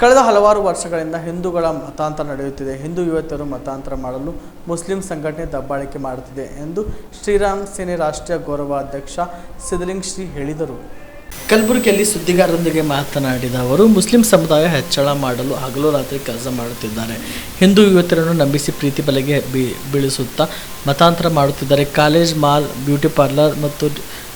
ಕಳೆದ ಹಲವಾರು ವರ್ಷಗಳಿಂದ ಹಿಂದೂಗಳ ಮತಾಂತರ ನಡೆಯುತ್ತಿದೆ. ಹಿಂದೂ ಯುವತಿಯರು ಮತಾಂತರ ಮಾಡಲು ಮುಸ್ಲಿಂ ಸಂಘಟನೆ ದಬ್ಬಾಳಿಕೆ ಮಾಡುತ್ತಿದೆ ಎಂದು ಶ್ರೀರಾಮ್ ಸೇನೆ ರಾಷ್ಟ್ರೀಯ ಗೌರವಾಧ್ಯಕ್ಷ ಸಿದ್ದಲಿಂಗ ಶ್ರೀ ಹೇಳಿದರು. ಕಲಬುರಗಿಯಲ್ಲಿ ಸುದ್ದಿಗಾರರೊಂದಿಗೆ ಮಾತನಾಡಿದ ಅವರು, ಮುಸ್ಲಿಂ ಸಮುದಾಯ ಹೆಚ್ಚಳ ಮಾಡಲು ಹಗಲು ರಾತ್ರಿ ಕೆಲಸ ಮಾಡುತ್ತಿದ್ದಾರೆ. ಹಿಂದೂ ಯುವತಿಯರನ್ನು ನಂಬಿಸಿ ಪ್ರೀತಿ ಬಲೆಗೆ ಬೀಳಿಸುತ್ತಾ ಮತಾಂತರ ಮಾಡುತ್ತಿದ್ದಾರೆ. ಕಾಲೇಜ್, ಮಾಲ್, ಬ್ಯೂಟಿ ಪಾರ್ಲರ್ ಮತ್ತು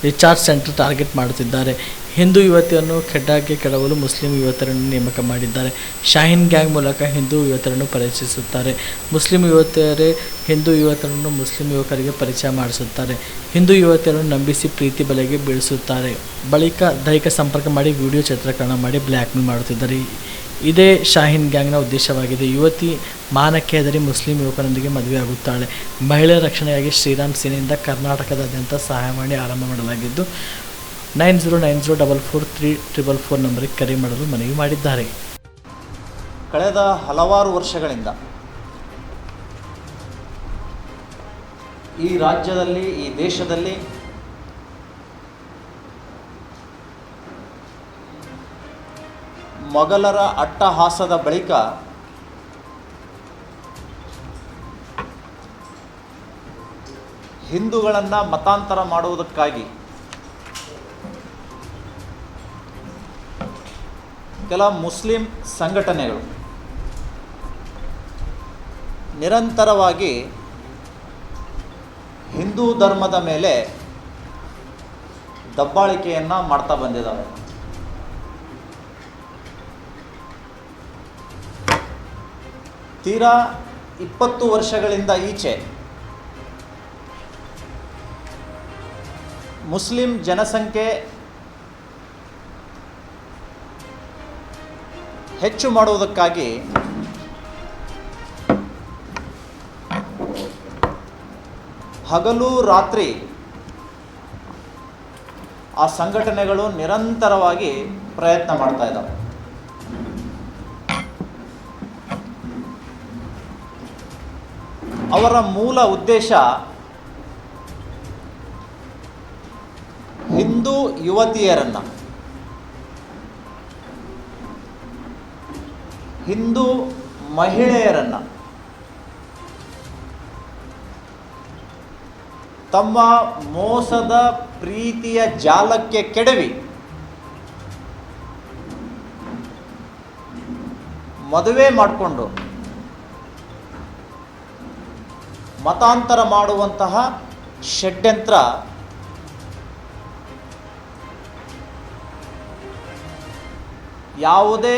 ರಿಚಾರ್ಜ್ ಸೆಂಟರ್ ಟಾರ್ಗೆಟ್ ಮಾಡುತ್ತಿದ್ದಾರೆ. ಹಿಂದೂ ಯುವತಿಯನ್ನು ಕೆಡ್ಡಾಗೆ ಕೆಡವಲು ಮುಸ್ಲಿಂ ಯುವತಿಯರನ್ನು ನೇಮಕ ಮಾಡಿದ್ದಾರೆ. ಶಾಹೀನ್ ಗ್ಯಾಂಗ್ ಮೂಲಕ ಹಿಂದೂ ಯುವತಿಯರನ್ನು ಪರಿಚಯಿಸುತ್ತಾರೆ. ಮುಸ್ಲಿಂ ಯುವತಿಯರೇ ಹಿಂದೂ ಯುವತಿಯರನ್ನು ಮುಸ್ಲಿಂ ಯುವಕರಿಗೆ ಪರಿಚಯ ಮಾಡಿಸುತ್ತಾರೆ. ಹಿಂದೂ ಯುವತಿಯರನ್ನು ನಂಬಿಸಿ ಪ್ರೀತಿ ಬಲೆಗೆ ಬೀಳಿಸುತ್ತಾರೆ. ಬಳಿಕ ದೈಹಿಕ ಸಂಪರ್ಕ ಮಾಡಿ ವಿಡಿಯೋ ಚಿತ್ರೀಕರಣ ಮಾಡಿ ಬ್ಲ್ಯಾಕ್ ಮೇಲ್ ಮಾಡುತ್ತಿದ್ದಾರೆ. ಇದೇ ಶಾಹೀನ್ ಗ್ಯಾಂಗ್ನ ಉದ್ದೇಶವಾಗಿದೆ. ಯುವತಿ ಮಾನಕ್ಕೆ ಹೆದರಿ ಮುಸ್ಲಿಂ ಯುವಕರೊಂದಿಗೆ ಮದುವೆಯಾಗುತ್ತಾಳೆ. ಮಹಿಳೆಯರ ರಕ್ಷಣೆಗಾಗಿ ಶ್ರೀರಾಮ್ ಸೇನೆಯಿಂದ ಕರ್ನಾಟಕದಾದ್ಯಂತ ಸಹಾಯವಾಣಿ ಆರಂಭ ಮಾಡಲಾಗಿದ್ದು 9090443444 ನಂಬರಿಗೆ ಕರೆ ಮಾಡಲು ಮನವಿ ಮಾಡಿದ್ದಾರೆ. ಕಳೆದ ಹಲವಾರು ವರ್ಷಗಳಿಂದ ಈ ರಾಜ್ಯದಲ್ಲಿ, ಈ ದೇಶದಲ್ಲಿ ಮೊಘಲರ ಅಟ್ಟಹಾಸದ ಬಳಿಕ ಹಿಂದೂಗಳನ್ನು ಮತಾಂತರ ಮಾಡುವುದಕ್ಕಾಗಿ ಕೆಲ ಮುಸ್ಲಿಂ ಸಂಘಟನೆಗಳು ನಿರಂತರವಾಗಿ ಹಿಂದೂ ಧರ್ಮದ ಮೇಲೆ ದಬ್ಬಾಳಿಕೆಯನ್ನು ಮಾಡ್ತಾ ಬಂದಿದ್ದಾವೆ. ತೀರಾ 20 ವರ್ಷಗಳಿಂದ ಈಚೆ ಮುಸ್ಲಿಂ ಜನಸಂಖ್ಯೆ ಹೆಚ್ಚು ಮಾಡುವುದಕ್ಕಾಗಿ ಹಗಲು ರಾತ್ರಿ ಆ ಸಂಘಟನೆಗಳು ನಿರಂತರವಾಗಿ ಪ್ರಯತ್ನ ಮಾಡ್ತಾ ಇದ್ದಾವೆ. ಅವರ ಮೂಲ ಉದ್ದೇಶ ಹಿಂದೂ ಯುವತಿಯರನ್ನು, ಹಿಂದೂ ಮಹಿಳೆಯರನ್ನು ತಮ್ಮ ಮೋಸದ ಪ್ರೀತಿಯ ಜಾಲಕ್ಕೆ ಕೆಡವಿ ಮದುವೆ ಮಾಡಿಕೊಂಡು ಮತಾಂತರ ಮಾಡುವಂತಹ ಷಡ್ಯಂತ್ರ ಯಾವುದೇ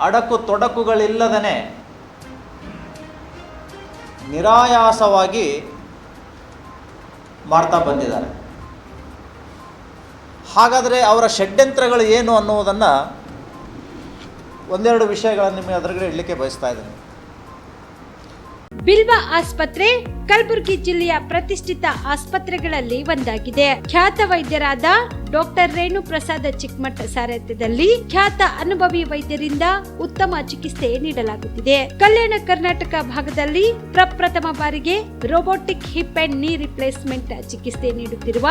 ಅಡಕು ತೊಡಕುಗಳಿಲ್ಲದೇ ನಿರಾಯಾಸವಾಗಿ ಮಾಡ್ತಾ ಬಂದಿದ್ದಾರೆ. ಹಾಗಾದರೆ ಅವರ ಷಡ್ಯಂತ್ರಗಳು ಏನು ಅನ್ನುವುದನ್ನು ಒಂದೆರಡು ವಿಷಯಗಳನ್ನು ನಿಮಗೆ ಅದರಗಡೆ ಇಡಲಿಕ್ಕೆ ಬಯಸ್ತಾ ಇದ್ದೇನೆ. ಬಿಲ್ವ ಆಸ್ಪತ್ರೆ ಕಲಬುರಗಿ ಜಿಲ್ಲೆಯ ಪ್ರತಿಷ್ಠಿತ ಆಸ್ಪತ್ರೆಗಳಲ್ಲಿ ಒಂದಾಗಿದೆ. ಖ್ಯಾತ ವೈದ್ಯರಾದ ಡಾಕ್ಟರ್ ರೇಣು ಪ್ರಸಾದ್ ಚಿಕ್ಕಮಠ ಸಾರಥ್ಯದಲ್ಲಿ ಖ್ಯಾತ ಅನುಭವಿ ವೈದ್ಯರಿಂದ ಉತ್ತಮ ಚಿಕಿತ್ಸೆ ನೀಡಲಾಗುತ್ತಿದೆ. ಕಲ್ಯಾಣ ಕರ್ನಾಟಕ ಭಾಗದಲ್ಲಿ ಪ್ರಪ್ರಥಮ ಬಾರಿಗೆ robotic hip and knee replacement ಚಿಕಿತ್ಸೆ ನೀಡುತ್ತಿರುವ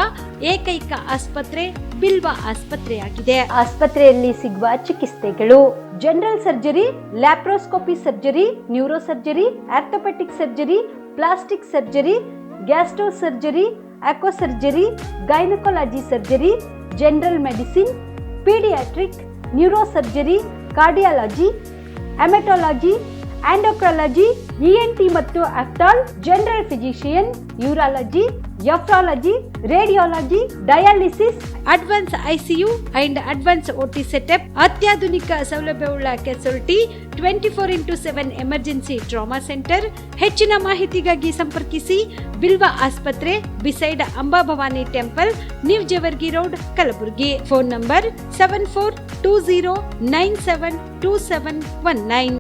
ಏಕೈಕ ಆಸ್ಪತ್ರೆ ಬಿಲ್ವ ಆಸ್ಪತ್ರೆಯಾಗಿದೆ. ಆಸ್ಪತ್ರೆಯಲ್ಲಿ ಸಿಗುವ ಚಿಕಿತ್ಸೆಗಳು: general surgery, laparoscopy surgery, neuro surgery, orthopaedic surgery, plastic surgery, gastro surgery, aqua surgery, gynaecology surgery, general medicine, paediatric, neuro surgery, cardiology, haematology, endocrinology, ENT ಮತ್ತು ophthal, general physician, urology, nephrology, radiology, dialysis, advance ICU and advance OT setup, ಅತ್ಯಾಧುನಿಕ ಸೌಲಭ್ಯವುಳ್ಳ casualty, 24x7 emergency trauma centre. ಹೆಚ್ಚಿನ ಮಾಹಿತಿಗಾಗಿ ಸಂಪರ್ಕಿಸಿ ಬಿಲ್ವ ಆಸ್ಪತ್ರೆ, beside Amba Bhavani temple, new Jewargi road, Kalaburagi. Phone number 7420972719.